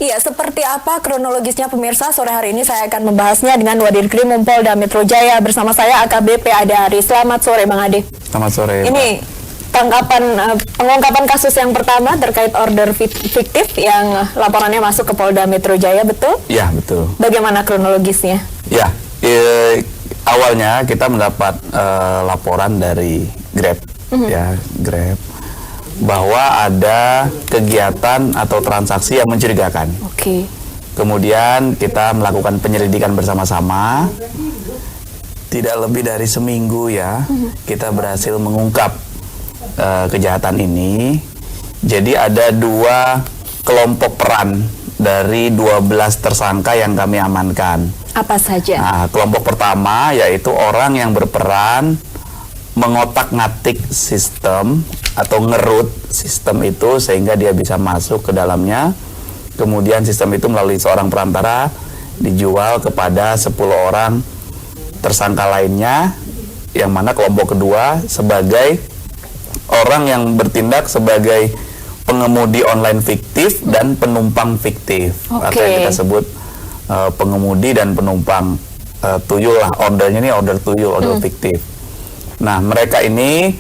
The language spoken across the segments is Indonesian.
Iya, seperti apa kronologisnya pemirsa? Sore hari ini saya akan membahasnya dengan Wadirkrim Polda Metro Jaya. Bersama saya AKBP Ade Hari. Selamat sore Bang Ade. Selamat sore. Ini pengungkapan kasus yang pertama terkait order fiktif yang laporannya masuk ke Polda Metro Jaya, betul? Ya, betul. Bagaimana kronologisnya? Ya, awalnya kita mendapat laporan dari Grab, ya Grab, bahwa ada kegiatan atau transaksi yang mencurigakan. Oke. Kemudian kita melakukan penyelidikan bersama-sama. Tidak lebih dari seminggu ya, kita berhasil mengungkap kejahatan ini. Jadi ada 2 kelompok peran dari 12 tersangka yang kami amankan. Apa saja? Nah, kelompok pertama yaitu orang yang berperan mengotak-ngatik sistem atau ngerut sistem itu sehingga dia bisa masuk ke dalamnya. Kemudian sistem itu melalui seorang perantara dijual kepada 10 orang tersangka lainnya, yang mana kelompok kedua sebagai orang yang bertindak sebagai pengemudi online fiktif dan penumpang fiktif, atau yang kita sebut pengemudi dan penumpang tuyul lah, ordernya ini order tuyul, order fiktif. Nah, mereka ini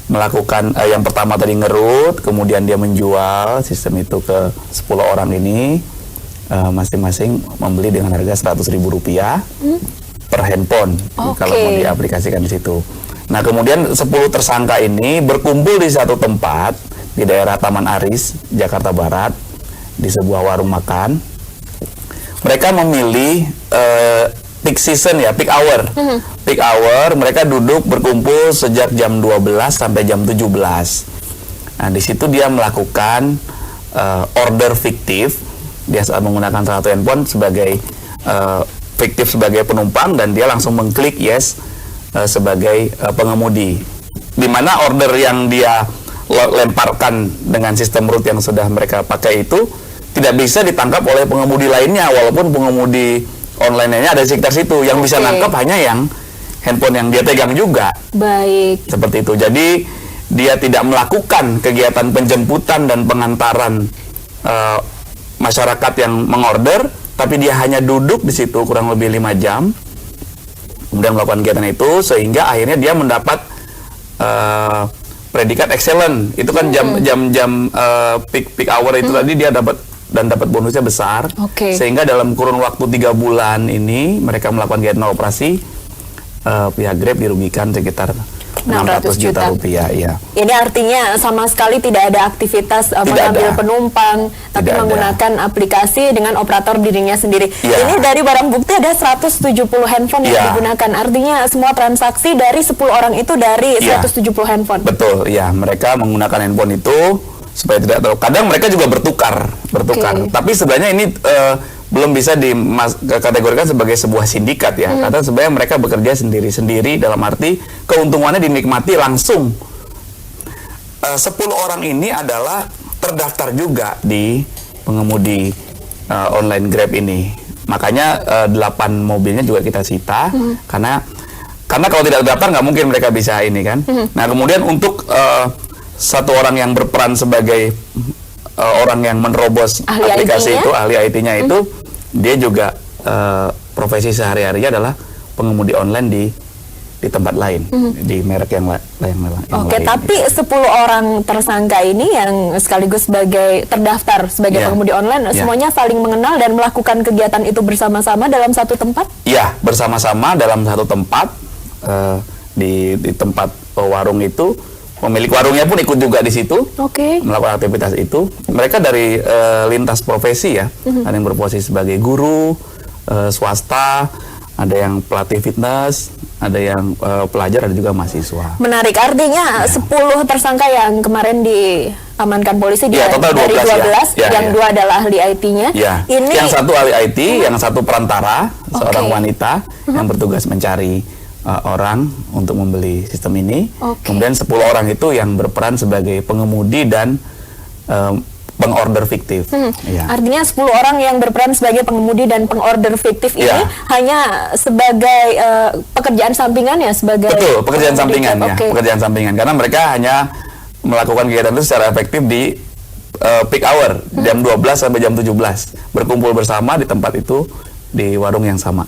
melakukan yang pertama tadi ngerut, kemudian dia menjual sistem itu ke 10 orang ini, masing-masing membeli dengan harga Rp100.000 per handphone, kalau mau diaplikasikan di situ. Nah, kemudian 10 tersangka ini berkumpul di satu tempat di daerah Taman Aris, Jakarta Barat, di sebuah warung makan. Mereka memilih peak season ya, peak hour. Peak hour, mereka duduk berkumpul sejak jam 12 sampai jam 17. Nah, di situ dia melakukan order fiktif. Dia saat menggunakan salah satu handphone sebagai fiktif sebagai penumpang, dan dia langsung mengklik yes sebagai pengemudi. Di mana order yang dia lemparkan dengan sistem root yang sudah mereka pakai itu tidak bisa ditangkap oleh pengemudi lainnya, walaupun pengemudi online-nya ada di sekitar situ. Yang bisa nangkap hanya yang handphone yang dia pegang juga. Baik. Seperti itu. Jadi dia tidak melakukan kegiatan penjemputan dan pengantaran masyarakat yang mengorder, tapi dia hanya duduk di situ kurang lebih 5 jam, kemudian melakukan kegiatan itu, sehingga akhirnya dia mendapat predikat excellent. Itu kan jam-jam peak hour itu tadi dia dapat bonusnya besar. Sehingga dalam kurun waktu 3 bulan ini mereka melakukan kegiatan operasi, pihak Grab dirugikan sekitar 600 juta rupiah. Ya. Ini artinya sama sekali tidak ada aktivitas mengambil penumpang, tapi menggunakan aplikasi dengan operator dirinya sendiri. Ya. Ini dari barang bukti ada 170 handphone yang digunakan. Artinya semua transaksi dari 10 orang itu dari 170 handphone. Betul, ya. Mereka menggunakan handphone itu supaya tidak tahu. Kadang mereka juga bertukar. Tapi sebenarnya ini belum bisa dikategorikan sebagai sebuah sindikat ya, karena sebenarnya mereka bekerja sendiri-sendiri, dalam arti keuntungannya dinikmati langsung. 10 orang ini adalah terdaftar juga di pengemudi online Grab ini. Makanya 8 mobilnya juga kita sita, karena kalau tidak terdaftar nggak mungkin mereka bisa ini kan. Nah, kemudian untuk satu orang yang berperan sebagai orang yang menerobos aplikasi itu, ahli IT-nya itu, dia juga profesi sehari-harinya adalah pengemudi online di tempat lain, di merek yang lain. Oke, tapi 10 orang tersangka ini yang sekaligus sebagai terdaftar sebagai pengemudi online, semuanya saling mengenal dan melakukan kegiatan itu bersama-sama dalam satu tempat? Iya, bersama-sama dalam satu tempat, di tempat warung itu. Pemilik warungnya pun ikut juga di situ, melakukan aktivitas itu. Mereka dari lintas profesi ya, ada yang berposisi sebagai guru, swasta, ada yang pelatih fitness, ada yang pelajar, ada juga mahasiswa. Menarik, artinya 10 tersangka yang kemarin diamankan polisi total dari 12, yang 2 adalah ahli IT-nya. Ini yang satu ahli IT, yang satu perantara, seorang wanita yang bertugas mencari orang untuk membeli sistem ini. Kemudian 10 orang itu yang berperan sebagai pengemudi dan pengorder fiktif. Artinya 10 orang yang berperan sebagai pengemudi dan pengorder fiktif ini hanya sebagai pekerjaan sampingan ya, sebagai pekerjaan sampingan ya, pekerjaan sampingan, karena mereka hanya melakukan kegiatan itu secara efektif di peak hour jam 12 sampai jam 17 berkumpul bersama di tempat itu di warung yang sama.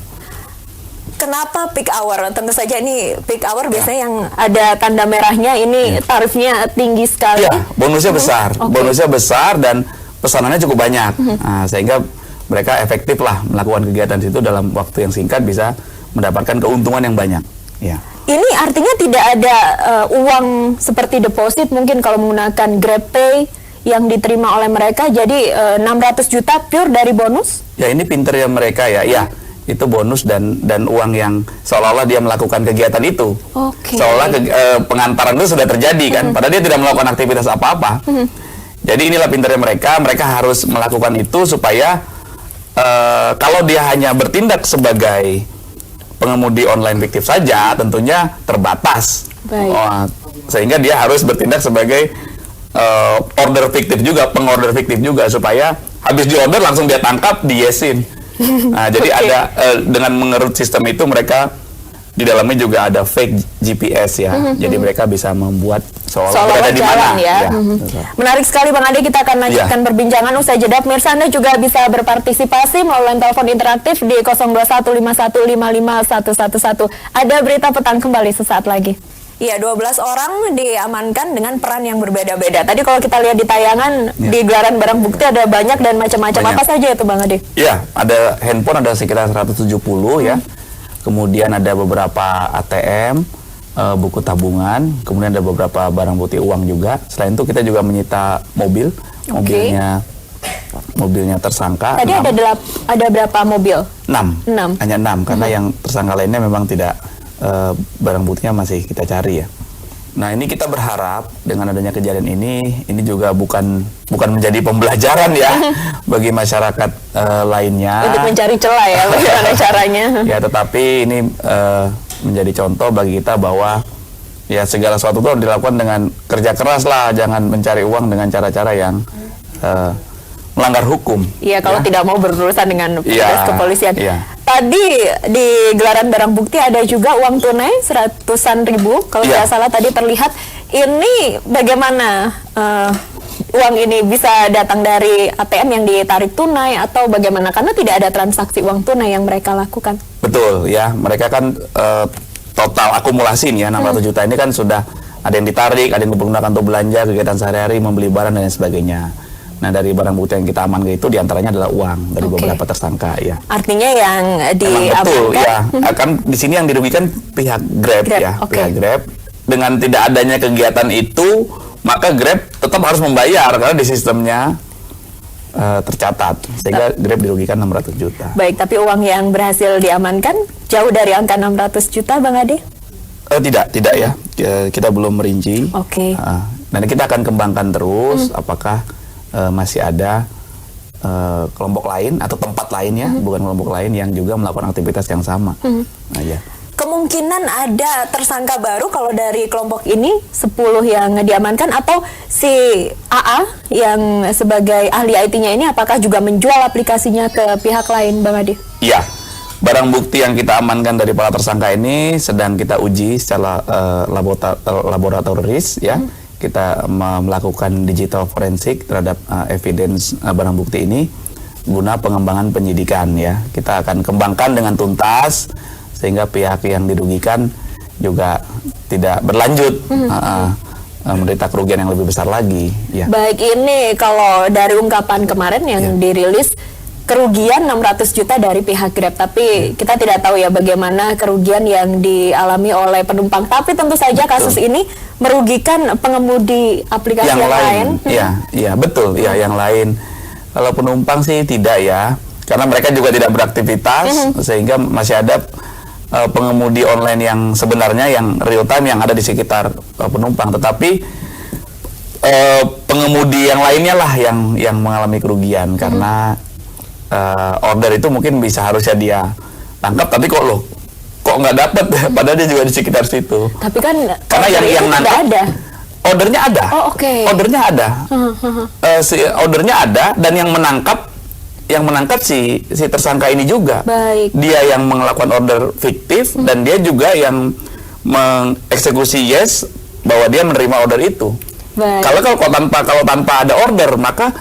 Kenapa peak hour? Tentu saja ini peak hour biasanya yang ada tanda merahnya ini tarifnya tinggi sekali. Iya, bonusnya besar. Bonusnya besar dan pesanannya cukup banyak. Nah, sehingga mereka efektif lah melakukan kegiatan situ dalam waktu yang singkat bisa mendapatkan keuntungan yang banyak. Ya. Ini artinya tidak ada uang seperti deposit mungkin kalau menggunakan GrabPay yang diterima oleh mereka, jadi 600 juta pure dari bonus? Ya, ini pinter ya mereka ya. Ya. Itu bonus dan uang yang seolah-olah dia melakukan kegiatan itu. Seolah pengantaran itu sudah terjadi kan, padahal dia tidak melakukan aktivitas apa-apa. Jadi inilah pinternya mereka harus melakukan itu supaya kalau dia hanya bertindak sebagai pengemudi online fiktif saja, tentunya terbatas. Sehingga dia harus bertindak sebagai order fiktif juga, pengorder fiktif juga, supaya habis diorder langsung dia tangkap, diyesin. Nah, jadi ada dengan mengerut sistem itu mereka di dalamnya juga ada fake GPS ya. Jadi mereka bisa membuat seolah berada di mana. Ya. Menarik sekali Bang Ade, kita akan lanjutkan perbincangan usai jeda. Pemirsa, Anda juga bisa berpartisipasi melalui telepon interaktif di 0215551111. Ada berita petang kembali sesaat lagi. Iya, 12 orang diamankan dengan peran yang berbeda-beda. Tadi kalau kita lihat di tayangan, di gelaran barang bukti ada banyak dan macam-macam. Apa saja itu Bang Ade? Iya, ada handphone ada sekitar 170 ya. Kemudian ada beberapa ATM, buku tabungan, kemudian ada beberapa barang bukti uang juga. Selain itu kita juga menyita mobil, mobilnya tersangka. Tadi 6. ada berapa mobil? 6. Hanya 6 karena yang tersangka lainnya memang tidak, barang buktinya masih kita cari ya. Nah, ini kita berharap dengan adanya kejadian ini juga bukan menjadi pembelajaran ya bagi masyarakat lainnya. Untuk mencari celah ya, bagaimana caranya. Ya, tetapi ini menjadi contoh bagi kita bahwa ya segala sesuatu itu dilakukan dengan kerja keras lah, jangan mencari uang dengan cara-cara yang melanggar hukum. Iya, kalau tidak mau berurusan dengan petugas kepolisian. Iya. Tadi di gelaran barang bukti ada juga uang tunai ratusan ribu, kalau tidak salah tadi terlihat. Ini bagaimana uang ini bisa datang dari ATM yang ditarik tunai atau bagaimana? Karena tidak ada transaksi uang tunai yang mereka lakukan. Betul ya, mereka kan total akumulasi nih ya 600 juta ini kan sudah ada yang ditarik, ada yang digunakan untuk belanja, kegiatan sehari-hari, membeli barang dan lain sebagainya. Nah, dari barang bukti yang kita amankan itu diantaranya adalah uang dari beberapa tersangka ya. Artinya yang diamankan. Betul ya. Kan di sini yang dirugikan pihak Grab ya, pihak Grab. Dengan tidak adanya kegiatan itu, maka Grab tetap harus membayar karena di sistemnya tercatat, sehingga Grab dirugikan 600 juta. Baik, tapi uang yang berhasil diamankan jauh dari angka 600 juta Bang Ade? Tidak ya. Kita belum merinci. Dan kita akan kembangkan terus apakah masih ada kelompok lain atau tempat lainnya, bukan kelompok lain yang juga melakukan aktivitas yang sama. Nah, ya. Kemungkinan ada tersangka baru kalau dari kelompok ini 10 yang diamankan, atau si AA yang sebagai ahli IT-nya ini apakah juga menjual aplikasinya ke pihak lain Bang Ade? Iya. Barang bukti yang kita amankan dari para tersangka ini sedang kita uji secara laboratoris ya. Kita melakukan digital forensik terhadap evidence barang bukti ini guna pengembangan penyidikan ya. Kita akan kembangkan dengan tuntas sehingga pihak yang dirugikan juga tidak berlanjut menderita kerugian yang lebih besar lagi ya. Baik, ini kalau dari ungkapan kemarin yang dirilis kerugian 600 juta dari pihak Grab, tapi kita tidak tahu ya bagaimana kerugian yang dialami oleh penumpang. Tapi tentu saja kasus ini merugikan pengemudi aplikasi yang lain. Iya, betul. Ya, yang lain. Kalau penumpang sih tidak ya, karena mereka juga tidak beraktivitas, sehingga masih ada pengemudi online yang sebenarnya yang real time yang ada di sekitar penumpang. Tetapi pengemudi yang lainnya lah yang mengalami kerugian karena order itu mungkin bisa harusnya dia tangkap, tapi kok nggak dapat padahal dia juga di sekitar situ. Tapi kan karena yang nangkap ada. Ordernya ada. Ordernya ada. Ordernya ada dan yang menangkap si tersangka ini juga. Baik. Dia yang melakukan order fiktif dan dia juga yang mengeksekusi bahwa dia menerima order itu. Baik. Kalau tanpa ada order, maka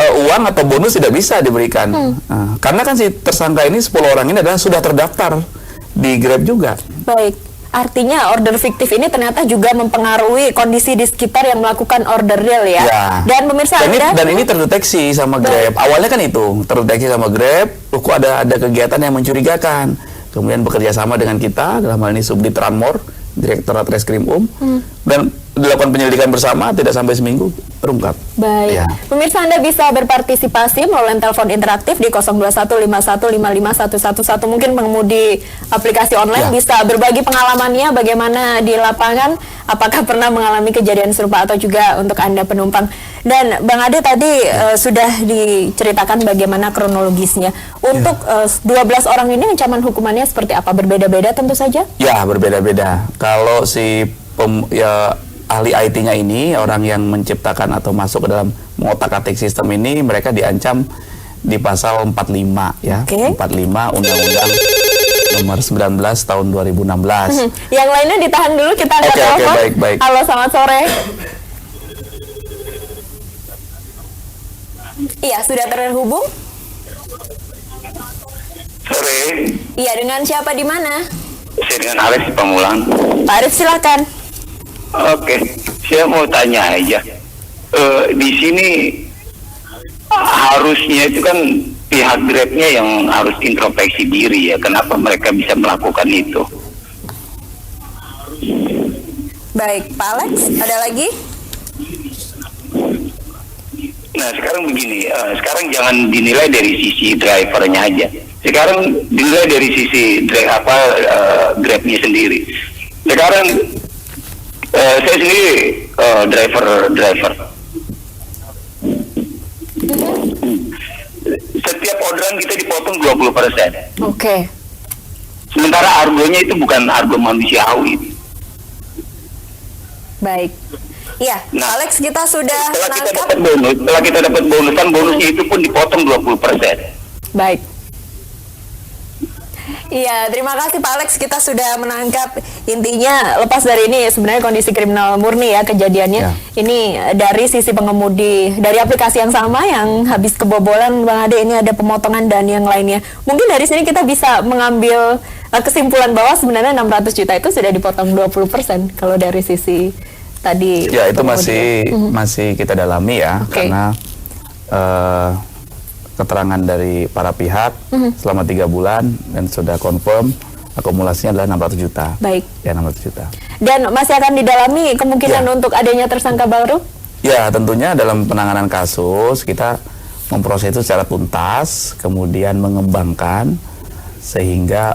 uang atau bonus tidak bisa diberikan. Karena kan si tersangka ini 10 orang ini adalah sudah terdaftar di Grab juga. Baik. Artinya order fiktif ini ternyata juga mempengaruhi kondisi di sekitar yang melakukan order real ya. Ya. Dan pemirsa Dan ini terdeteksi sama Grab. Awalnya kan itu terdeteksi sama Grab, kok ada kegiatan yang mencurigakan. Kemudian bekerja sama dengan kita, dalam hal ini Subdit Ranmor, Direktorat Reskrim dan dilakukan penyelidikan bersama, tidak sampai seminggu terungkap. Baik. Ya. Pemirsa, Anda bisa berpartisipasi melalui telepon interaktif di 0215155111. Mungkin pengemudi aplikasi online Ya. bisa berbagi pengalamannya bagaimana di lapangan, apakah pernah mengalami kejadian serupa atau juga untuk Anda penumpang. Dan Bang Ade tadi sudah diceritakan bagaimana kronologisnya. Untuk 12 orang ini ancaman hukumannya seperti apa? Berbeda-beda tentu saja? Ya, berbeda-beda. Kalau si ahli IT-nya ini, orang yang menciptakan atau masuk ke dalam mengotak-atik sistem ini, mereka diancam di pasal 45 ya. Oke. 45 Undang-Undang Nomor 19 Tahun 2016. Yang lainnya ditahan dulu, kita angkat Oke, telepon. baik. Halo, selamat sore. Iya, sudah terhubung? Sore, Iya, dengan siapa di mana? saya dengan Arif di Pamulang. Pak Arif, silakan. Oke, saya mau tanya aja. Di sini harusnya itu kan pihak Grab-nya yang harus introspeksi diri ya. Kenapa mereka bisa melakukan itu? Baik, Pak Alex, ada lagi? Nah sekarang begini, sekarang jangan dinilai dari sisi drivernya aja. Sekarang dinilai dari sisi Grab-nya sendiri. Sekarang saya sendiri driver. Setiap orderan kita dipotong 20%. Oke. Sementara argonya itu bukan argo manusiawi. Baik. Iya, Nah, Alex, kita sudah menangkap. Setelah kita dapat bonus, kan bonusnya itu pun dipotong 20%. Baik. Iya, terima kasih Pak Alex, kita sudah menangkap. Intinya lepas dari ini sebenarnya kondisi kriminal murni ya kejadiannya. Ya. Ini dari sisi pengemudi dari aplikasi yang sama yang habis kebobolan, Bang Ade, ini ada pemotongan dan yang lainnya. Mungkin dari sini kita bisa mengambil kesimpulan bahwa sebenarnya 600 juta itu sudah dipotong 20% kalau dari sisi tadi. Ya, itu pengemudi. masih kita dalami ya, Oke. karena keterangan dari para pihak selama 3 bulan dan sudah confirm akumulasinya adalah 600 juta. Baik. Ya, 600 juta. Dan masih akan didalami kemungkinan Ya. untuk adanya tersangka baru? Ya, tentunya dalam penanganan kasus kita memproses itu secara tuntas, kemudian mengembangkan sehingga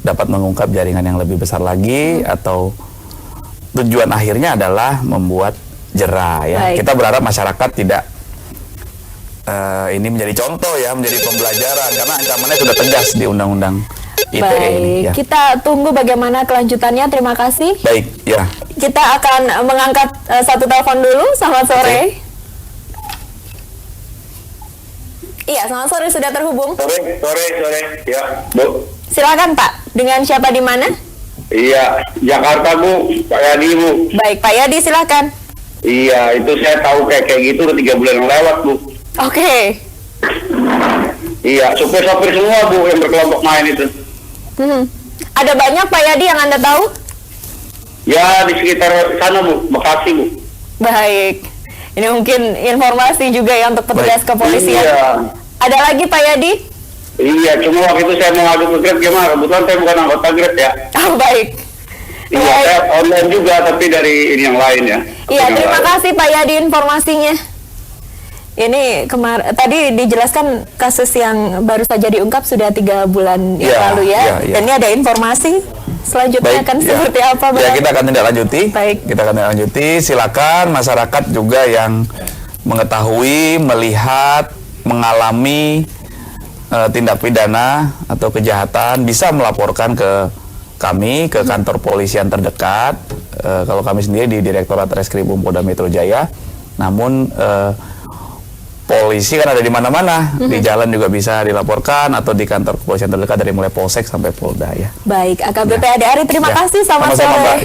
dapat mengungkap jaringan yang lebih besar lagi, atau tujuan akhirnya adalah membuat jera ya. Baik. Kita berharap masyarakat tidak ini menjadi contoh ya, menjadi pembelajaran, karena ancamannya sudah tegas di Undang-Undang ITE ini Baik, ya. kita tunggu bagaimana kelanjutannya. Terima kasih. Baik, ya. Kita akan mengangkat satu telepon dulu. Selamat sore. Iya, selamat sore, sudah terhubung. Sore, ya, Bu. Silakan Pak, dengan siapa di mana? Iya, Jakarta Bu, Pak Yadi Bu. Baik, Pak Yadi, silakan. Iya, itu saya tahu kayak gitu udah 3 bulan yang lewat Bu. Oke. Iya, sopir-sopir semua Bu yang berkelompok main itu. Ada banyak Pak Yadi yang Anda tahu? Ya di sekitar sana Bu, Bekasi Bu. Baik. Ini mungkin informasi juga ya untuk petugas Baik. kepolisian. Iya. Ada lagi Pak Yadi? Iya, cuma waktu itu saya mau ngadu ke Grab gimana? Kebetulan saya bukan anggota Grab ya. Oh, baik. Iya, Baik. saya online juga tapi dari ini yang lain ya. Iya, Yang terima lain. kasih Pak Yadi informasinya. Ini tadi dijelaskan kasus yang baru saja diungkap sudah 3 bulan yang Ya, lalu ya. ya, ya. Dan ini ada informasi selanjutnya akan ya. seperti apa, Bang? Ya, kita akan tindak lanjuti. Baik. Kita akan tindak lanjuti. Silakan masyarakat juga yang mengetahui, melihat, mengalami tindak pidana atau kejahatan bisa melaporkan ke kami, ke kantor polisi yang terdekat. Kalau kami sendiri di Direktorat Reskrim Polda Metro Jaya. Namun polisi kan ada di mana-mana, di jalan juga bisa dilaporkan, atau di kantor kepolisian terdekat dari mulai polsek sampai polda ya. Baik, AKBP Ade Ari, terima Ya. kasih. Selamat Sama-sama, sore. Mbak. Ya.